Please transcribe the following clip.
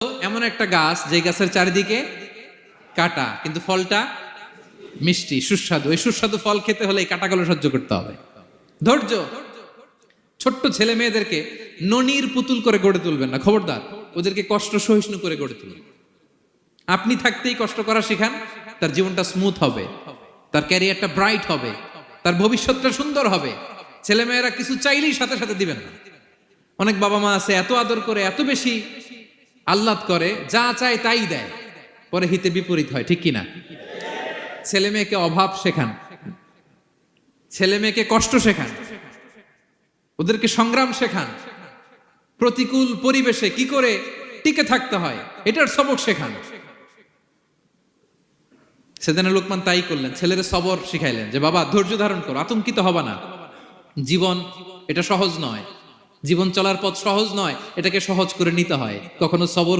এমন একটা গাছ যে গাছের চারিদিকে কাটা কিন্তু ফলটা মিষ্টি সুস্বাদু। এই সুস্বাদু ফল খেতে হলে এই কাটাগুলো সহ্য করতে হবে। ধৈর্য। ছোট্ট ছেলে মেয়েদেরকে ননির পুতুল করে গড়ে তুলবেন না, খবরদার। ওদেরকে কষ্ট সহিষ্ণু করে গড়ে তুলবেন। আপনি থাকতেই কষ্ট করা শিখান, তার জীবনটা স্মুথ হবে, তার ক্যারিয়ারটা ব্রাইট হবে, তার ভবিষ্যৎটা সুন্দর হবে। ছেলে মেয়েরা কিছু চাইলেই সাথে সাথে দিবেন না। অনেক বাবা মা আছে এত আদর করে, এত বেশি আহ্লাদ করে, যা চায় তাই দেয়, পরে হিতে বিপরীত হয়, ঠিক কিনা? ছেলে মেয়েকে অভাব শেখান, ছেলে মেয়েকে কষ্ট শেখান, ওদেরকে সংগ্রাম শেখান, প্রতিকূল পরিবেশে কি করে টিকে থাকতে হয় এটার সবক শেখান। সেদিন লোকমান তাই করলেন, ছেলেদের সবর শিখাইলেন যে বাবা ধৈর্য ধারণ করো, আতঙ্কিত হবা না। জীবন এটা সহজ নয়, জীবন চলার পথ সহজ নয়, এটাকে সহজ করে নিতে হয়। কখনো সবর